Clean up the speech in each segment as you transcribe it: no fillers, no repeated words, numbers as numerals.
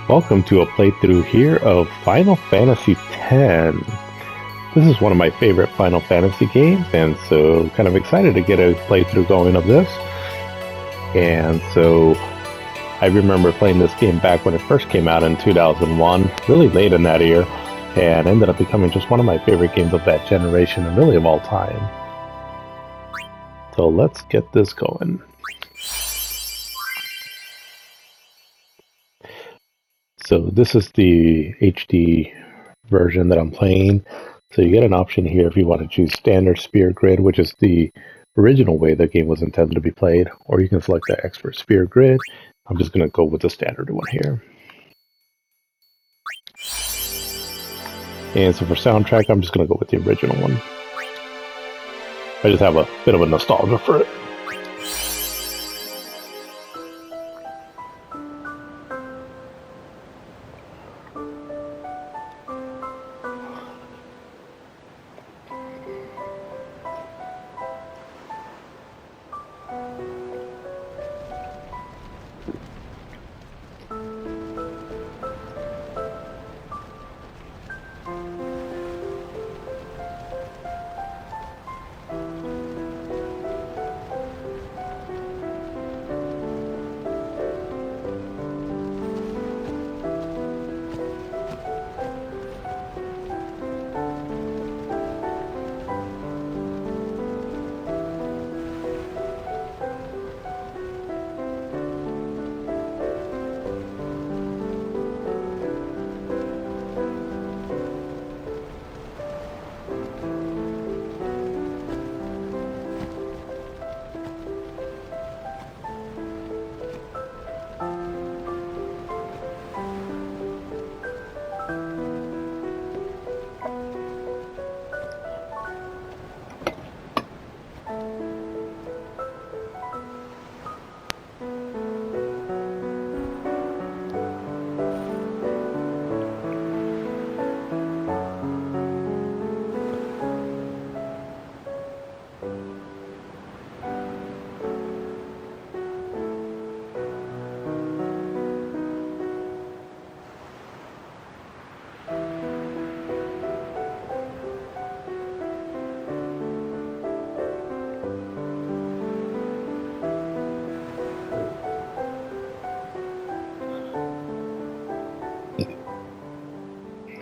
Welcome to a playthrough here of Final Fantasy X. This is one of my favorite Final Fantasy games, and so kind of excited to get a playthrough going of this. And so I remember playing this game back when it first came out in 2001, really late in that year, and ended up becoming just one of my favorite games of that generation and really of all time. So let's get this going. So this is the HD version that I'm playing. So you get an option here if you want to choose standard sphere grid, which is the original way the game was intended to be played, or you can select the expert sphere grid. I'm just going to go with the standard one here. And so for soundtrack, I'm just going to go with the original one. I just have a bit of a nostalgia for it.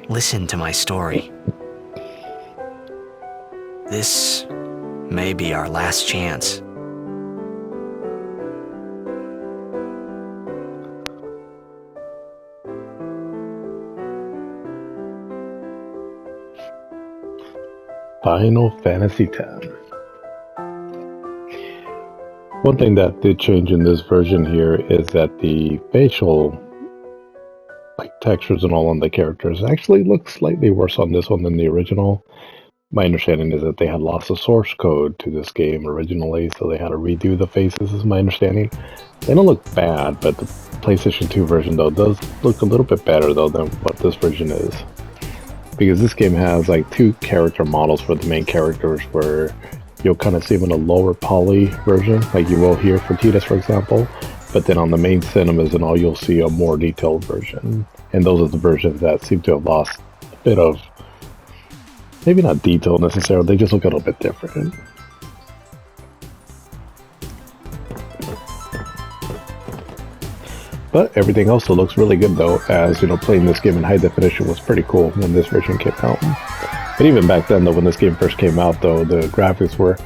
Listen to my story. This may be our last chance. Final Fantasy X. One thing that did change in this version here is that the facial textures and all on the characters actually look slightly worse on this one than the original. My understanding is that they had lost the source code to this game originally, so they had to redo the faces, is my understanding. They don't look bad, but the PlayStation 2 version though does look a little bit better though than what this version is. Because this game has like two character models for the main characters where you'll kind of see them in a lower poly version, like you will here for Tidus, for example. But then on the main cinemas and all, you'll see a more detailed version. And those are the versions that seem to have lost a bit of, maybe not detail necessarily, they just look a little bit different. But everything else still looks really good though, as you know, playing this game in high definition was pretty cool when this version came out. But even back then though, when this game first came out though, the graphics were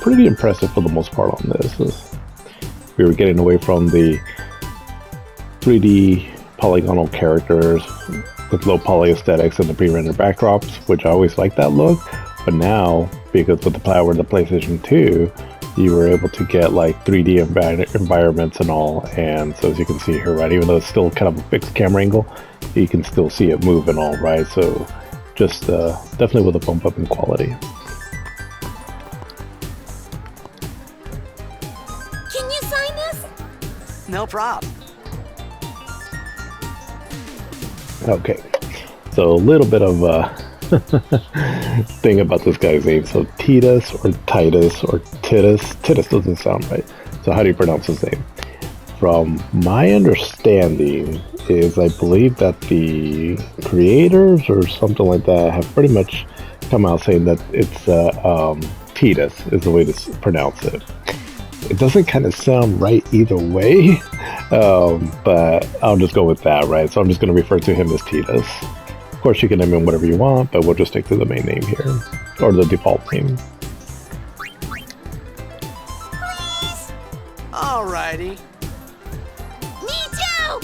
pretty impressive for the most part on this. We were getting away from the 3D polygonal characters with low poly aesthetics and the pre-rendered backdrops, which I always liked that look. But now, because with the power of the PlayStation 2, you were able to get like 3D environments and all. And so as you can see here, right, even though it's still kind of a fixed camera angle, you can still see it move and all, right? So just definitely with a bump up in quality. No problem. Okay, so a little bit of thing about this guy's name. So Tidus or Titus or Titus. Titus doesn't sound right. So how do you pronounce his name? From my understanding is I believe that the creators or something like that have pretty much come out saying that it's Titus is the way to pronounce it. It doesn't kind of sound right either way, but I'll just go with that, right? So I'm just going to refer to him as Titus. Of course, you can name him whatever you want, but we'll just stick to the main name here, or the default name. Please? Alrighty. Me too!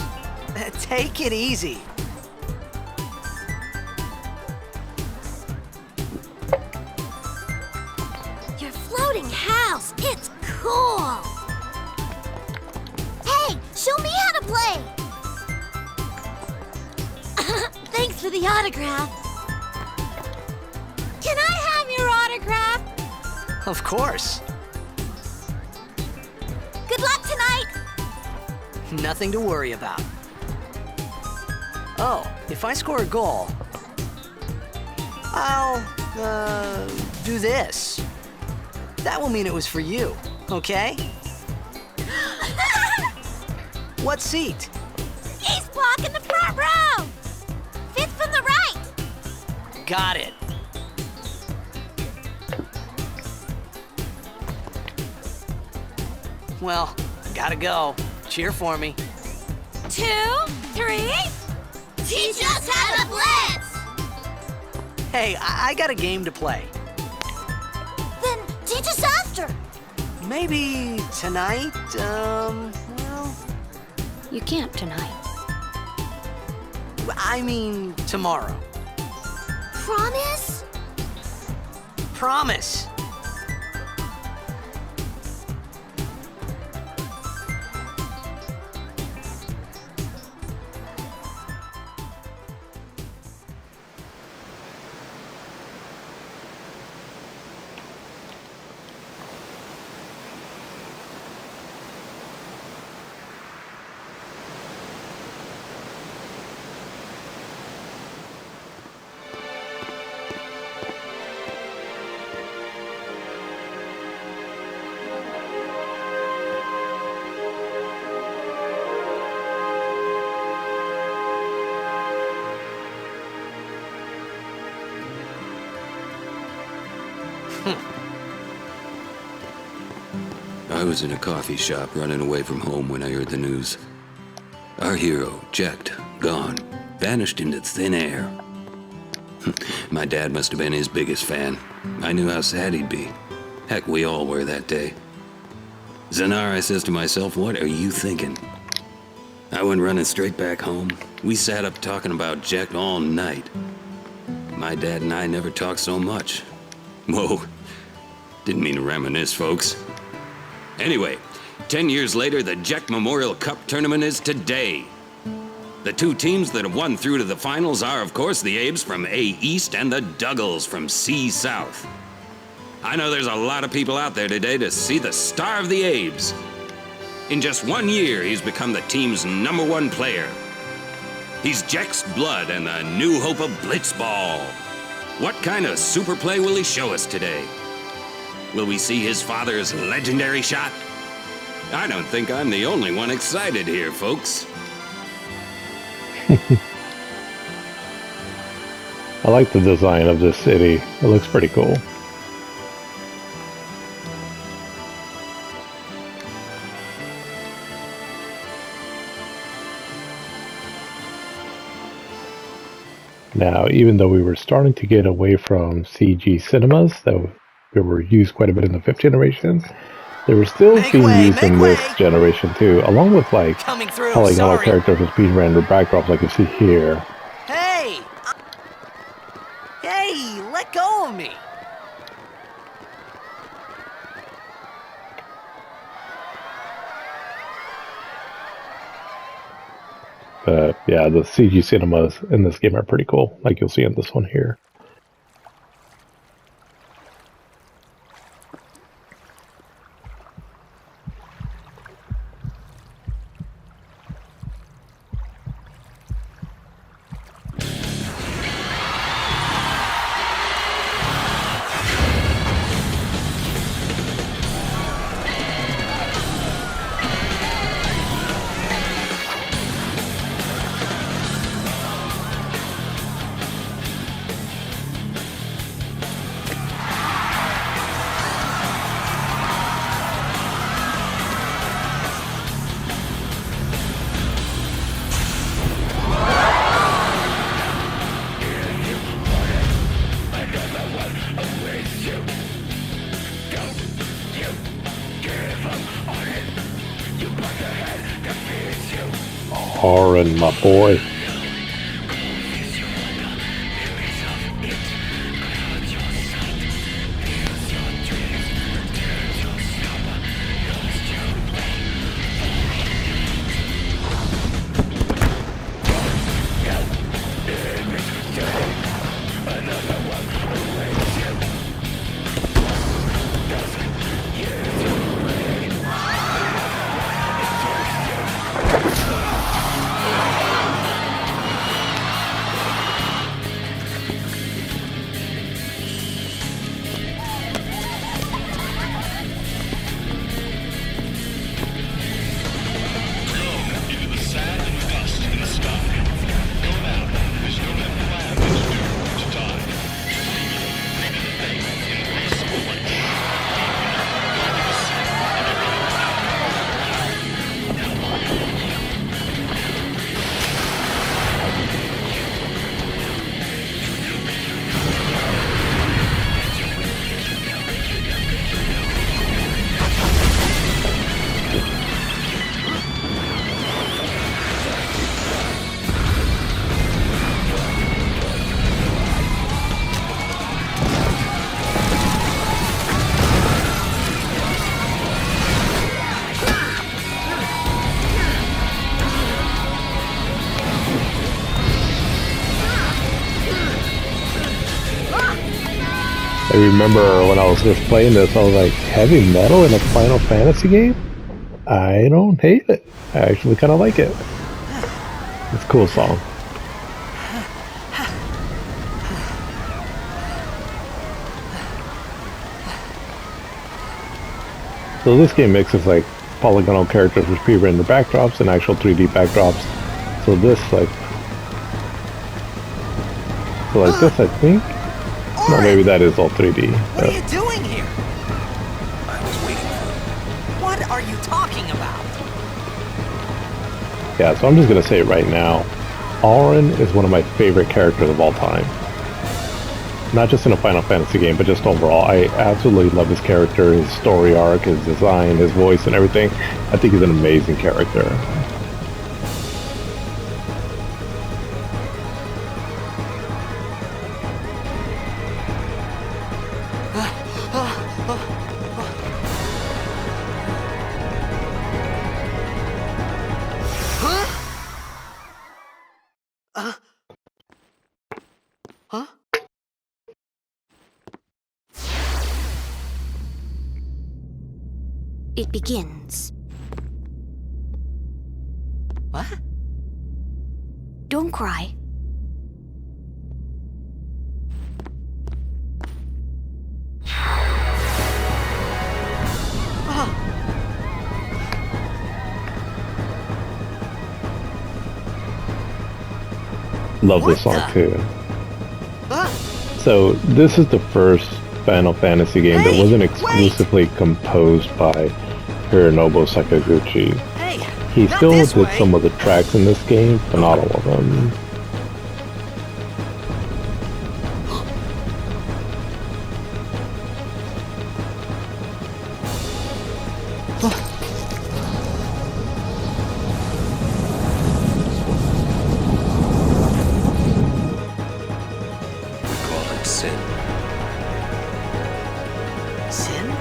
Take it easy. Your floating house, it's cool! Hey, show me how to play! Thanks for the autograph. Can I have your autograph? Of course. Good luck tonight! Nothing to worry about. Oh, if I score a goal, I'll, do this. That will mean it was for you, okay? What seat? East block in the front row! Fifth from the right! Got it. Well, gotta go. Cheer for me. 2, 3... Teach us how to blitz! Hey, I got a game to play. Then teach us after! Maybe tonight, well, You can't tonight. I mean tomorrow. Promise? Promise. I was in a coffee shop running away from home when I heard the news. Our hero, Jecht, gone, vanished into thin air. My dad must have been his biggest fan. I knew how sad he'd be. Heck, we all were that day. Zanar, I says to myself, what are you thinking? I went running straight back home. We sat up talking about Jecht all night. My dad and I never talked so much. Whoa, didn't mean to reminisce, folks. Anyway, 10 years later, the Jecht Memorial Cup tournament is today. The two teams that have won through to the finals are, of course, the Abes from A East and the Duggles from C South. I know there's a lot of people out there today to see the star of the Abes. In just 1 year, he's become the team's #1 player. He's Jecht's blood and the new hope of Blitzball. What kind of super play will he show us today? Will we see his father's legendary shot? I don't think I'm the only one excited here, folks. I like the design of this city. It looks pretty cool. Now, even though we were starting to get away from CG cinemas that were used quite a bit in the 5th generation, they were still being used in this generation too, along with like Coming through. how like all our Sorry. characters was being rendered backdrops like you see here. Hey! Hey, let go of me! But yeah, the CG cinemas in this game are pretty cool, like you'll see in this one here. Aaron, my boy. I remember when I was just playing this, I was like, heavy metal in a Final Fantasy game? I don't hate it. I actually kind of like it. It's a cool song. So this game mixes like polygonal characters with pre-rendered backdrops and actual 3D backdrops. So this like this, I think. No, maybe that is all 3D. What are you doing here? I was waiting for you. What are you talking about? Yeah, so I'm just gonna say it right now. Auron is one of my favorite characters of all time. Not just in a Final Fantasy game, but just overall. I absolutely love his character, his story arc, his design, his voice, and everything. I think he's an amazing character. Huh? It begins. What? Don't cry. Love this song too. So this is the first Final Fantasy game that wasn't exclusively composed by Hironobu Sakaguchi. Hey, He not still this did way. some of the tracks in this game, but not all of them. We call it sin. Sin?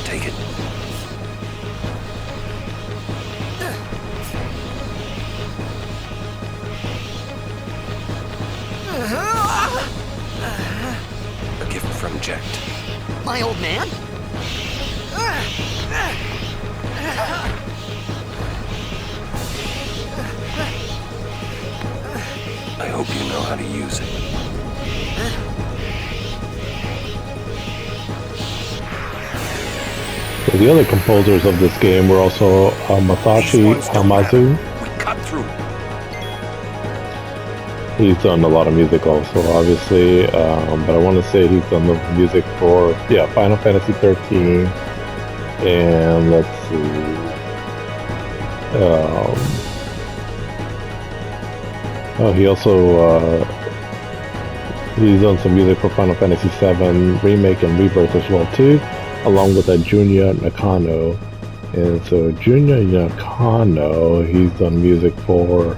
Take it. A gift from Jekt. My old man? I hope you know how to use it. So the other composers of this game were also Masashi Hamazu. We cut through. He's done a lot of music also, obviously, but I want to say he's done the music for, Final Fantasy 13, and let's see, he also, he's done some music for Final Fantasy 7 Remake and Rebirth as well, too, along with Junya Nakano. And so Junya Nakano, he's done music for,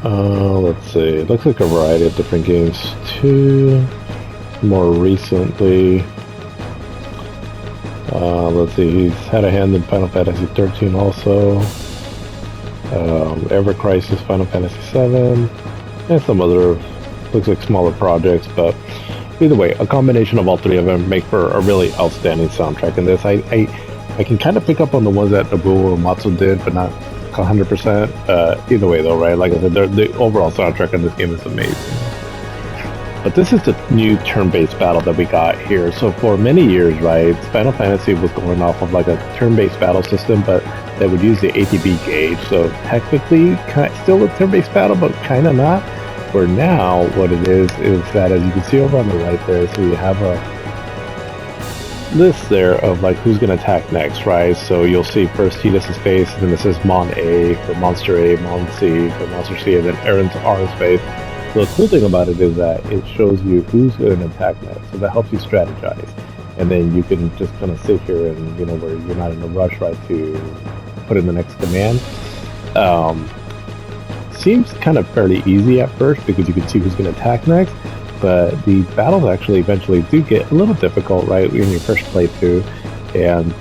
let's see, it looks like a variety of different games too. More recently, let's see, he's had a hand in Final Fantasy 13 also, Ever Crisis, Final Fantasy 7, and some other, looks like smaller projects, but either way, a combination of all three of them make for a really outstanding soundtrack in this. I can kind of pick up on the ones that Nobuo Uematsu did, but not 100%. Either way, though, right? Like I said, the overall soundtrack on this game is amazing. But this is the new turn-based battle that we got here. So for many years, right, Final Fantasy was going off of like a turn-based battle system, but they would use the ATB gauge. So technically, still a turn-based battle, but kind of not. Where now, what it is that, as you can see over on the right there, so you have a list there of like who's going to attack next, right? So you'll see first Tidus's face, and then it says Mon A for Monster A, Mon C for Monster C, and then Aaron's R's face. So the cool thing about it is that it shows you who's going to attack next, so that helps you strategize. And then you can just kind of sit here and, where you're not in a rush, right, to put in the next command. Seems kind of fairly easy at first because you can see who's going to attack next. But the battles actually eventually do get a little difficult, right, in your first playthrough. And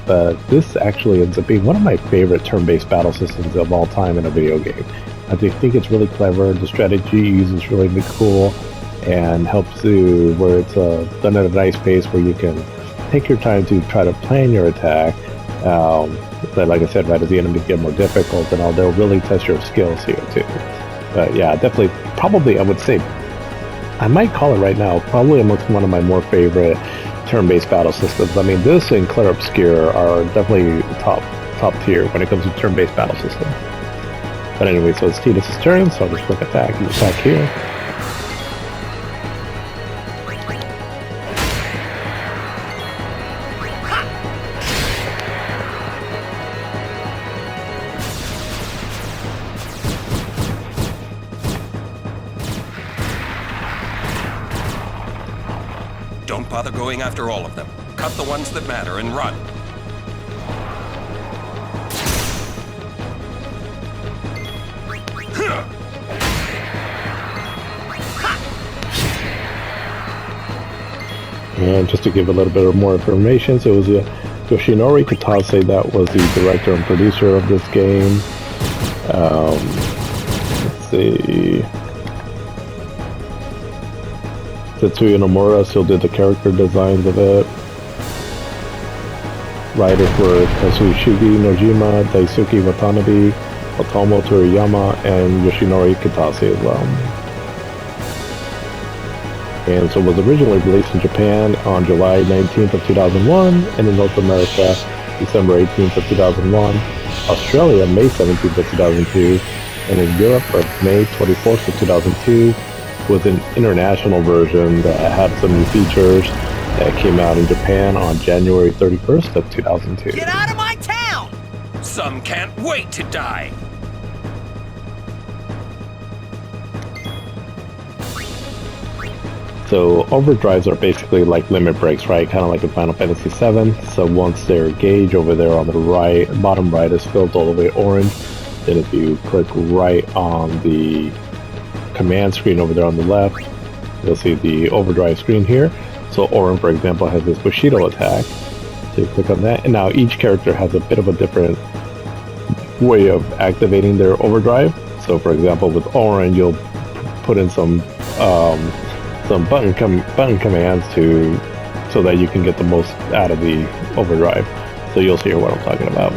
this actually ends up being one of my favorite turn-based battle systems of all time in a video game. I think it's really clever. The strategy uses really cool and helps you where it's done at a nice pace where you can take your time to try to plan your attack. But like I said, right, as the enemies get more difficult and all, they'll really test your skills here too. But yeah, definitely, probably I would say, I might call it right now, probably amongst one of my more favorite turn-based battle systems. I mean, this and Clair Obscur are definitely top tier when it comes to turn-based battle systems. But anyway, so it's Tidus's turn, so I'll just click attack and attack here. Don't bother going after all of them. Cut the ones that matter and run. And just to give a little bit more information, so it was Yoshinori Kitase that was the director and producer of this game. Let's see. Tetsuya Nomura still did the character designs of it. Writers were Kazushige Nojima, Daisuke Watanabe, Otomo Toriyama, and Yoshinori Kitase as well. And so it was originally released in Japan on July 19th of 2001, and in North America, December 18th of 2001, Australia, May 17th of 2002, and in Europe, of May 24th of 2002, was an international version that had some new features that came out in Japan on January 31st of 2002. Get out of my town! Some can't wait to die. So overdrives are basically like limit breaks, right? Kind of like in Final Fantasy VII. So once their gauge over there on the right, bottom right is filled all the way orange, then if you click right on the command screen over there on the left, you'll see the overdrive screen here. So Orin, for example, has this Bushido attack. So you click on that, and now each character has a bit of a different way of activating their overdrive. So for example, with Orin, you'll put in some button commands so that you can get the most out of the overdrive. So you'll see what I'm talking about.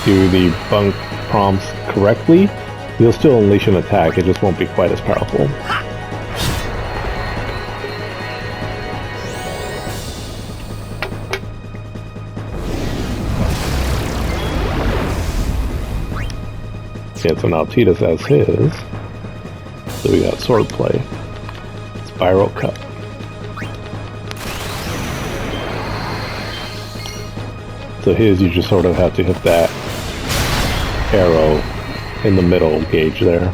do the bunk prompts correctly, you'll still unleash an attack, it just won't be quite as powerful. Okay, so now Titus has his. So we got swordplay. Spiral cut. So his, you just sort of have to hit that arrow in the middle gauge there.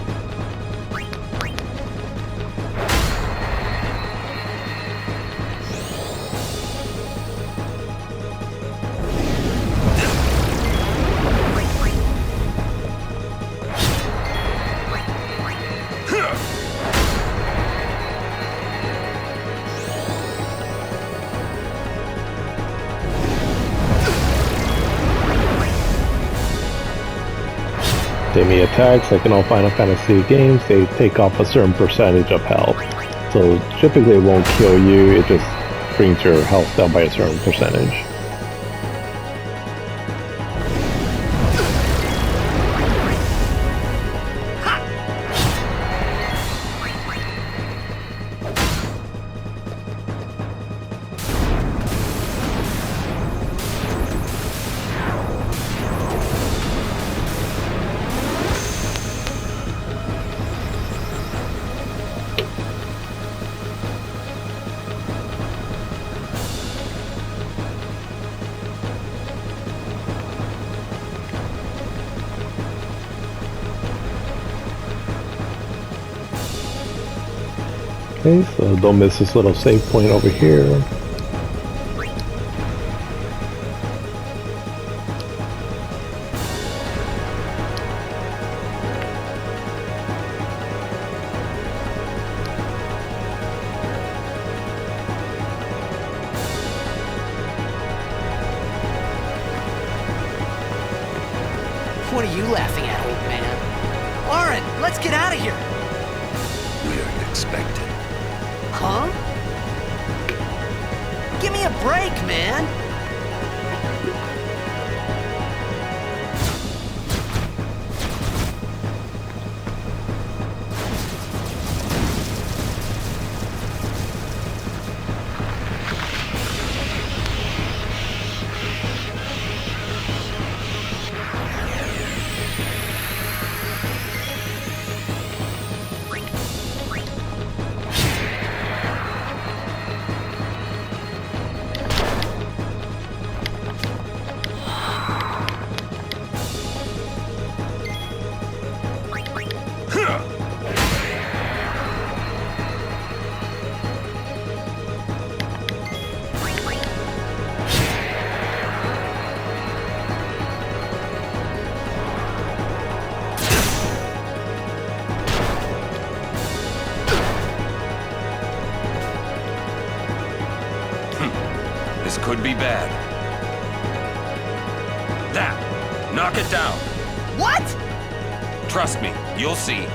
Enemy attacks, like in all Final Fantasy games, they take off a certain percentage of health. So typically it won't kill you, it just brings your health down by a certain percentage. Okay, so don't miss this little save point over here. What are you laughing at, old man? Lauren, let's get out of here! We're expected. Huh? Give me a break, man! This could be bad. That! Knock it down! What? Trust me, you'll see.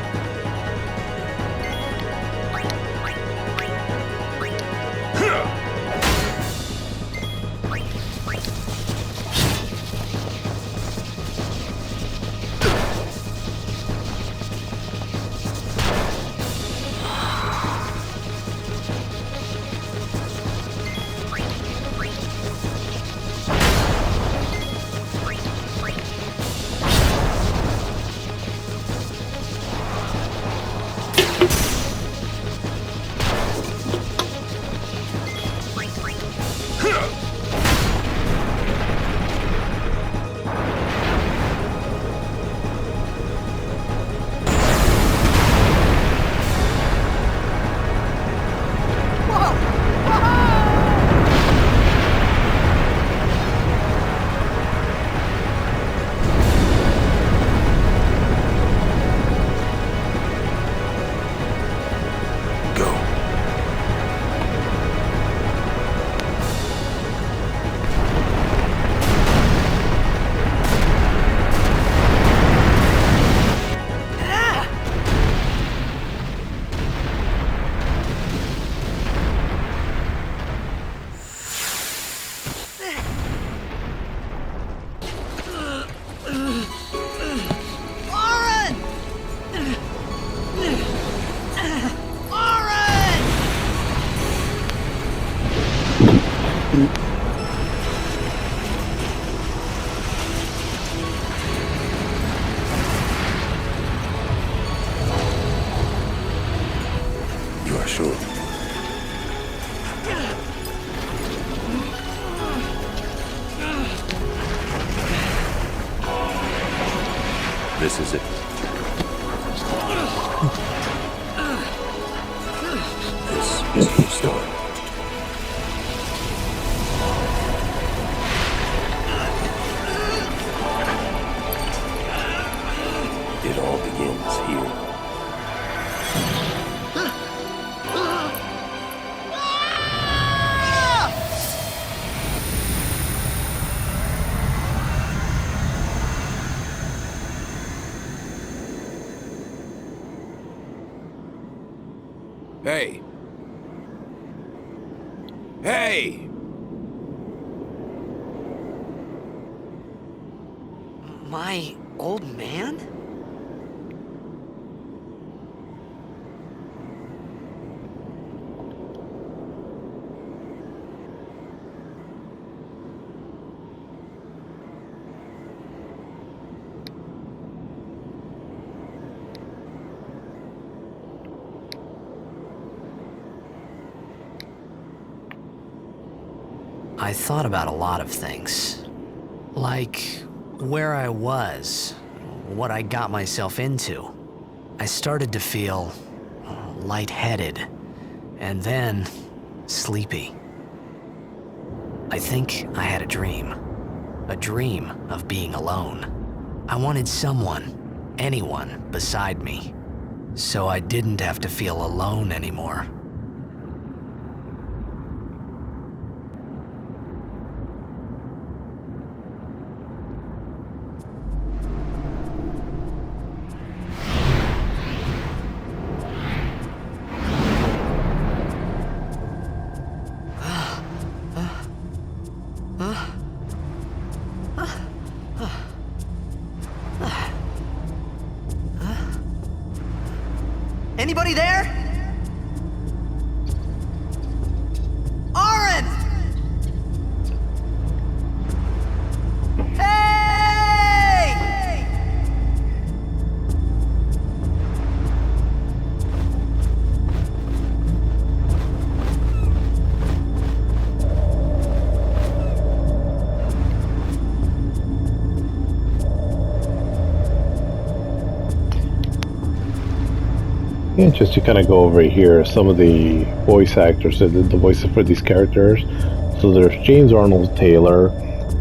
This is it. This is your story. It all begins here. Hey! Hey! My old man? I thought about a lot of things. Like where I was, what I got myself into. I started to feel lightheaded, and then sleepy. I think I had a dream of being alone. I wanted someone, anyone beside me, so I didn't have to feel alone anymore. Anybody there? Aaron! Hey! Yeah, just to kind of go over here, some of the voice actors that did the voices for these characters. So there's James Arnold Taylor,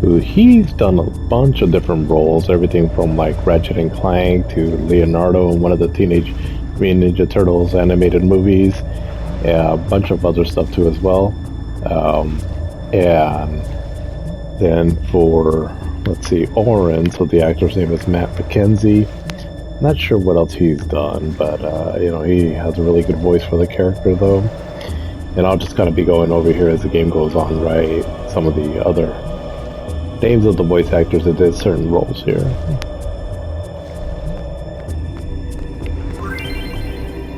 who he's done a bunch of different roles, everything from like Ratchet and Clank to Leonardo in one of the Teenage Mutant Ninja Turtles animated movies, a bunch of other stuff too as well. And then for, let's see, Oren, so the actor's name is Matt McKenzie. Not sure what else he's done, but you know, he has a really good voice for the character though. And I'll just kind of be going over here as the game goes on, right? Some of the other names of the voice actors that did certain roles here.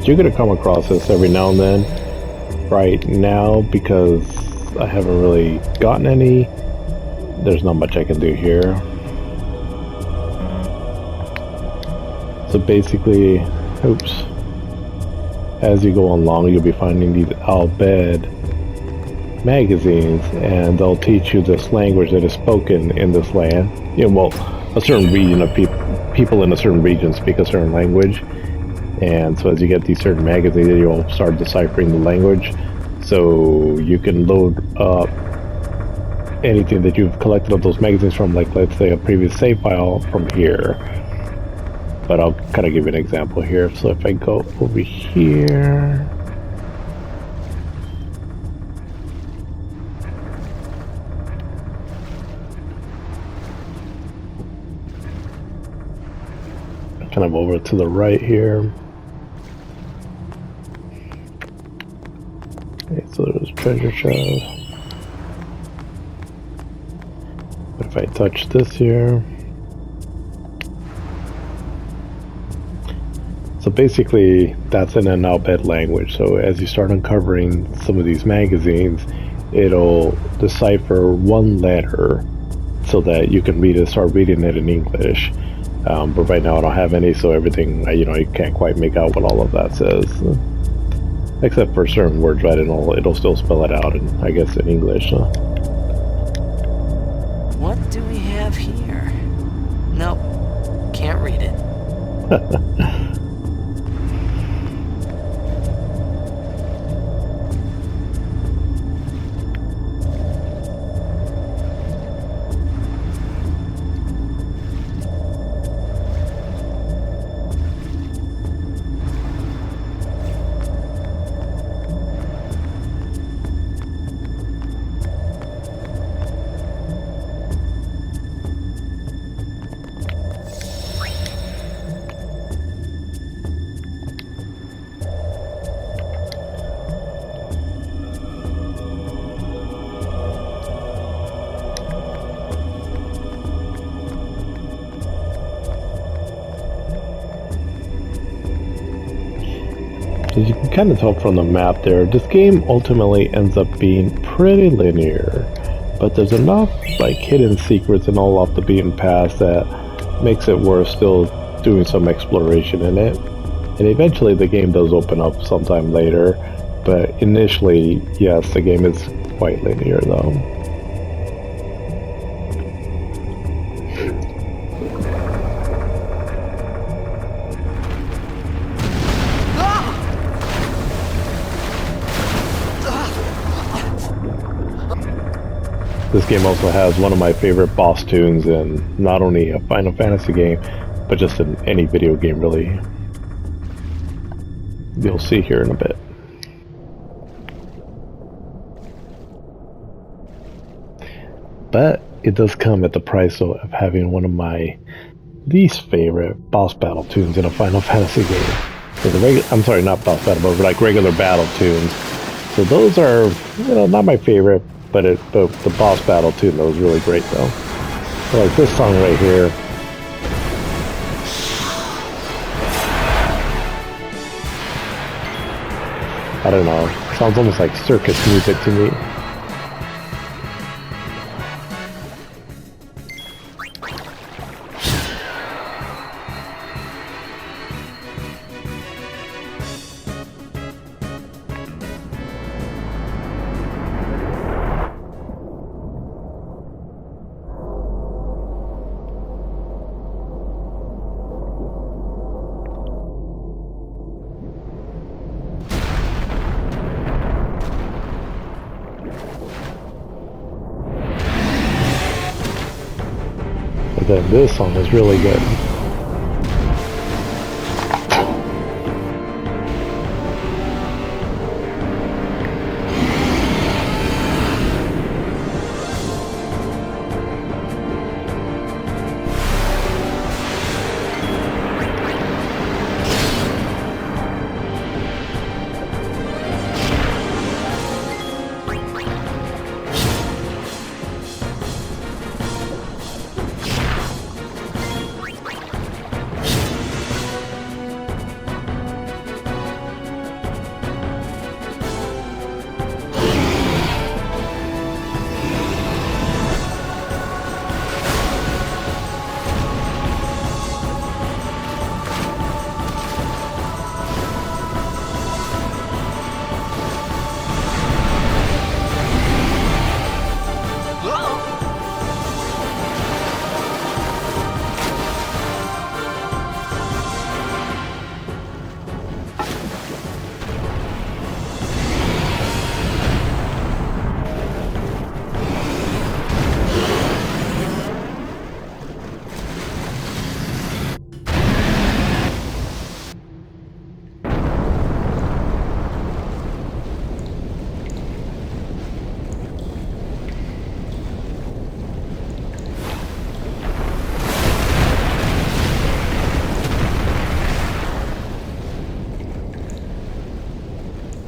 You're gonna come across this every now and then. Right now, because I haven't really gotten any, there's not much I can do here. So basically, oops, as you go along, you'll be finding these Al-Bed magazines, and they'll teach you this language that is spoken in this land. You know, well, a certain region of people in a certain region speak a certain language, and so as you get these certain magazines, you'll start deciphering the language, so you can load up anything that you've collected of those magazines from, like let's say a previous save file from here. But I'll kind of give you an example here. So if I go over here, kind of over to the right here. Okay, so there's treasure chest. But if I touch this here, so basically, that's in an Al-Bed language. So as you start uncovering some of these magazines, it'll decipher one letter so that you can start reading it in English. But right now I don't have any, so everything, you know, you can't quite make out what all of that says. Except for certain words, right? It'll still spell it out, in, I guess, in English. What do we have here? Nope, can't read it. As you can kind of tell from the map there, this game ultimately ends up being pretty linear, but there's enough like hidden secrets and all off the beaten path that makes it worth still doing some exploration in it. And eventually the game does open up sometime later, but initially, yes, the game is quite linear though. This game also has one of my favorite boss tunes in not only a Final Fantasy game, but just in any video game really. You'll see here in a bit. But it does come at the price of having one of my least favorite boss battle tunes in a Final Fantasy game. So I'm sorry, not boss battle, but like regular battle tunes. So those are, not my favorite, but the boss battle tune that was really great though. So like this song right here. I don't know. Sounds almost like circus music to me. Then this song is really good.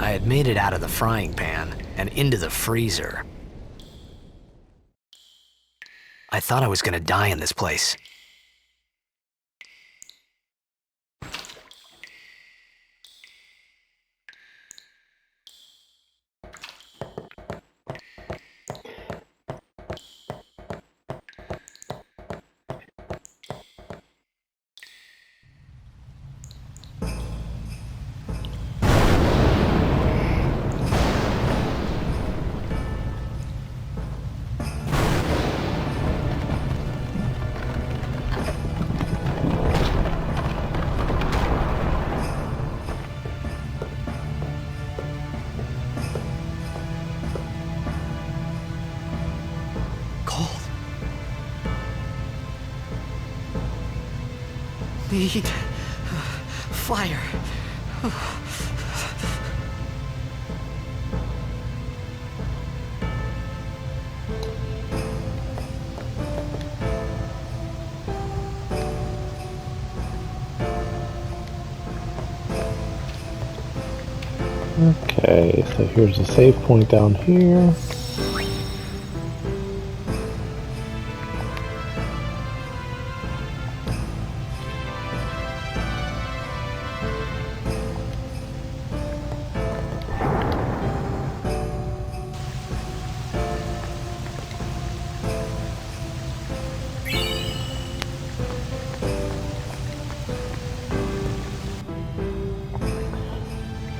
I had made it out of the frying pan and into the freezer. I thought I was gonna die in this place. need fire. Okay, so here's a save point down here.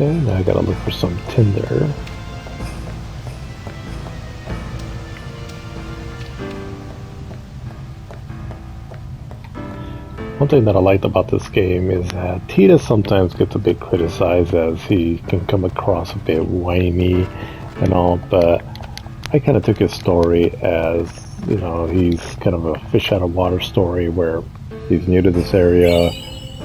Okay, now I gotta look for some tinder. One thing that I liked about this game is that Tita sometimes gets a bit criticized as he can come across a bit whiny and all, but I kind of took his story as, you know, he's kind of a fish out of water story where he's new to this area,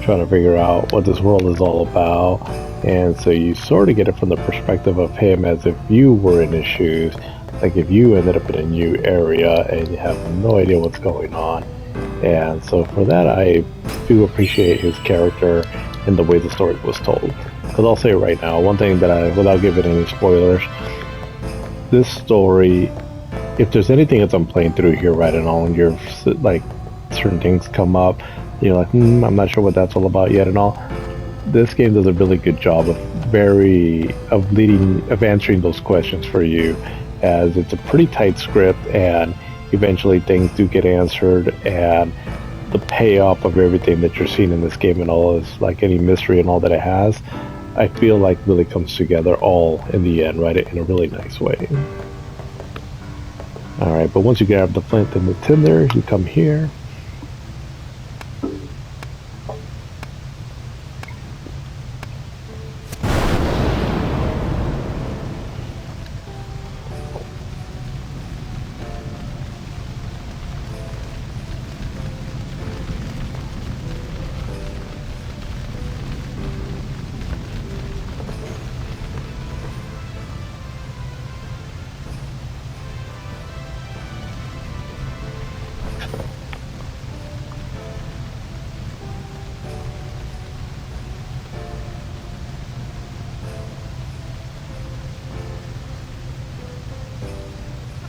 trying to figure out what this world is all about, and so you sort of get it from the perspective of him as if you were in his shoes, like if you ended up in a new area and you have no idea what's going on. And so for that, I do appreciate his character and the way the story was told. Because I'll say right now, one thing that without giving any spoilers, this story, if there's anything as I'm playing through here right and all, and you're like, certain things come up, you're like, I'm not sure what that's all about yet and all. This game does a really good job of answering those questions for you, as it's a pretty tight script and eventually things do get answered, and the payoff of everything that you're seeing in this game and all is like any mystery and all that it has, I feel like really comes together all in the end, right, in a really nice way. Alright, but once you grab the flint and the tinder, you come here.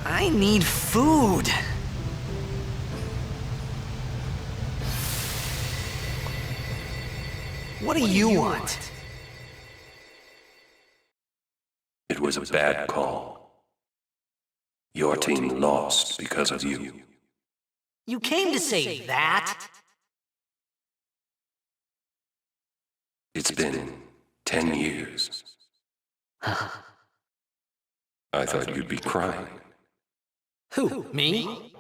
I need food. What do you want? It was a bad call. Your team lost because of you. You came to say that? It's been 10 years. I thought you'd be crying. Who, me?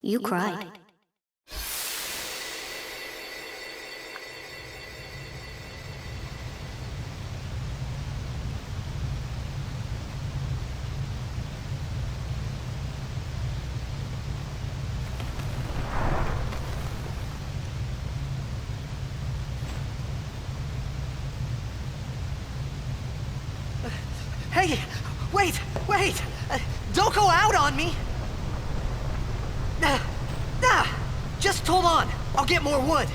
You cried. Hey, wait! Don't go out on me! Just hold on. I'll get more wood.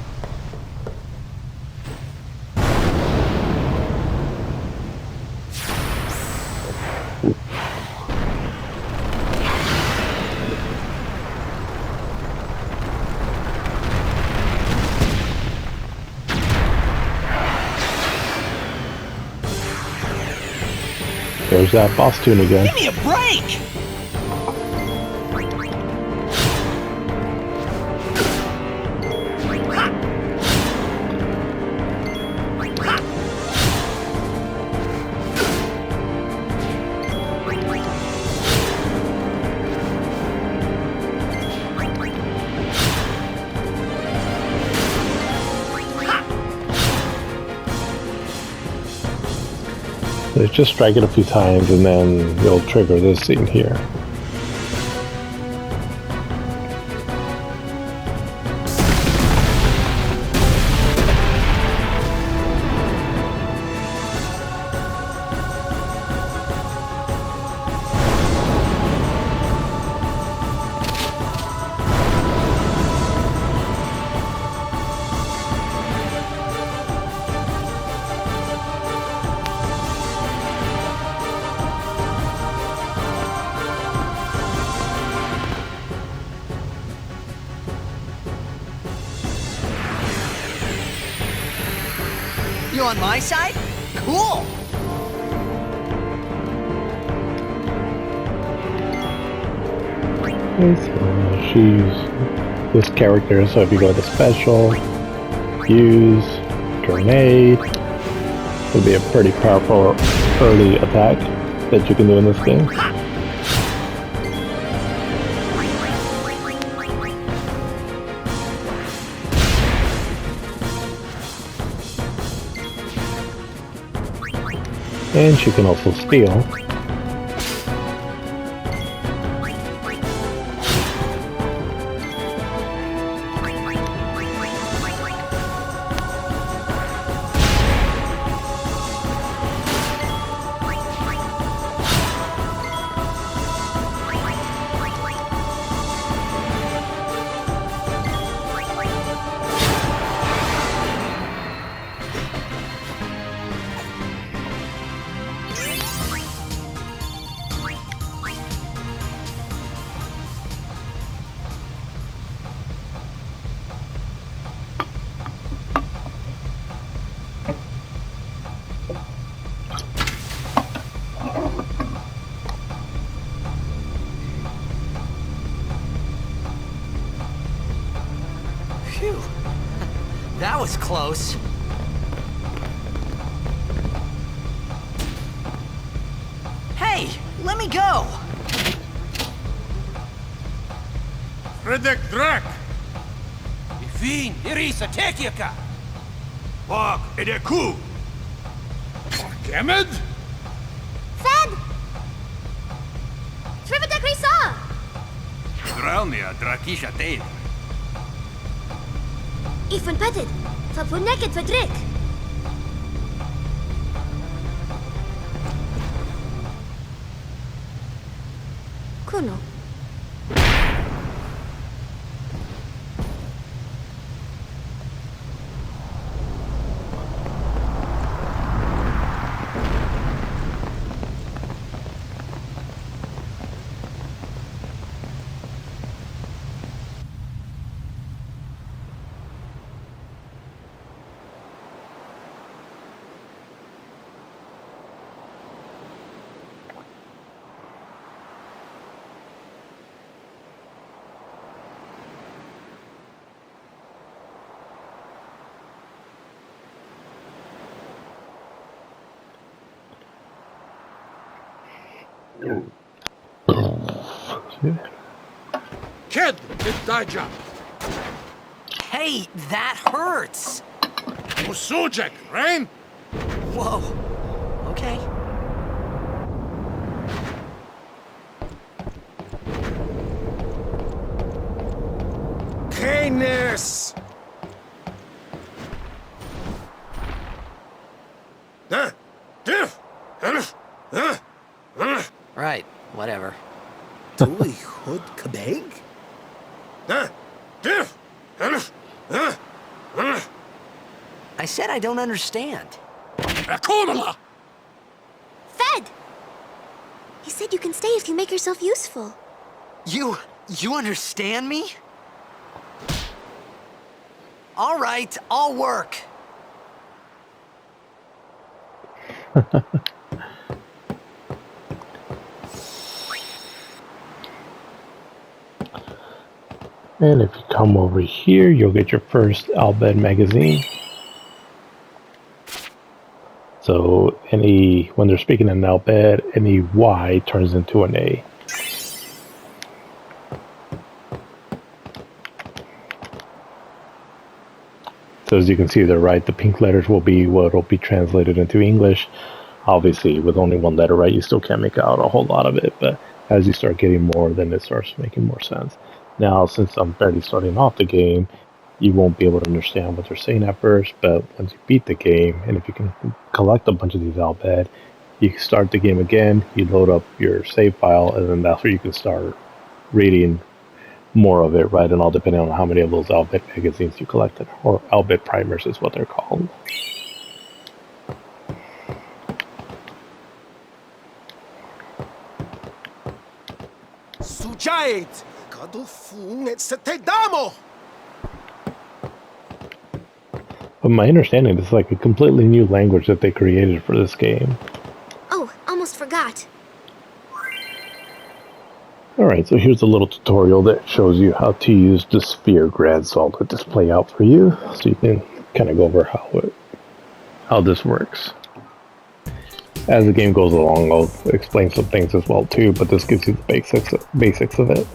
There's that boss tune again. Give me a break! Just strike it a few times and then you'll trigger this scene here. You on my side? Cool! Okay, so she's this character, so if you go to special, use, grenade, it'll be a pretty powerful early attack that you can do in this game. And she can also steal. Phew. That was close. Hey, let me go! Redek Drak! Ifin, Irisa, Tekiaka! Wag, Edeku! Gemed? Fed! Trivida Grisa! Dralnia, Drakisha Dave. Ifan Petted! Fapuneket Fedrik! Kuno. Kid, it's Daija. Hey, that hurts! Usujek, Rain? Whoa. Okay. Canis! Right, whatever. Tuli Hood Kabeg? I said I don't understand. Akonala! Fed! He said you can stay if you make yourself useful. You understand me? All right, I'll work. And if you come over here, you'll get your first Albed magazine. So when they're speaking in Albed, any Y turns into an A. So as you can see there, right, the pink letters will be what will be translated into English. Obviously, with only one letter, right, you still can't make out a whole lot of it, but as you start getting more, then it starts making more sense. Now, since I'm barely starting off the game, you won't be able to understand what they're saying at first, but once you beat the game, and if you can collect a bunch of these Albed, you can start the game again, you load up your save file, and then that's where you can start reading more of it, right? And all depending on how many of those Albed magazines you collected, or Albed primers is what they're called. Sujait! Kadufun et Setedamo! From my understanding, this is like a completely new language that they created for this game. Oh, almost forgot. Alright, so here's a little tutorial that shows you how to use the sphere grid. So I'll let this play out for you so you can kind of go over how this works. As the game goes along, I'll explain some things as well too, but this gives you the basics of it.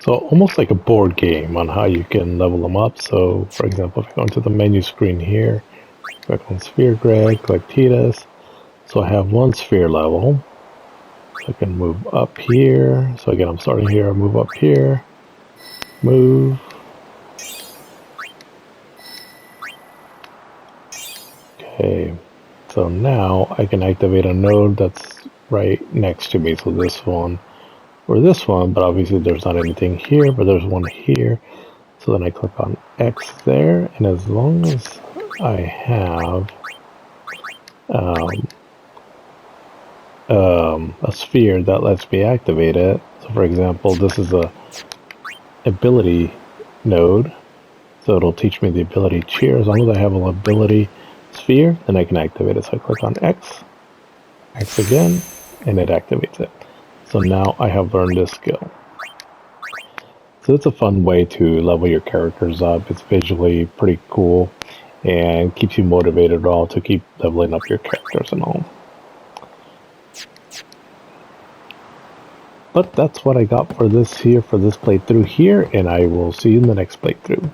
So almost like a board game on how you can level them up. So for example, if I go into the menu screen here, click on Sphere Grid, click Titus. So I have one sphere level. So I can move up here. So again, I'm starting here, I move up here, move. Okay, so now I can activate a node that's right next to me. So this one or this one, but obviously there's not anything here, but there's one here. So then I click on X there, and as long as I have a sphere that lets me activate it. So for example, this is a ability node, so it'll teach me the ability cheer. As long as I have an ability sphere, then I can activate it. So I click on X, X again, and it activates it. So now I have learned this skill. So it's a fun way to level your characters up. It's visually pretty cool and keeps you motivated all to keep leveling up your characters and all. But that's what I got for this playthrough here, and I will see you in the next playthrough.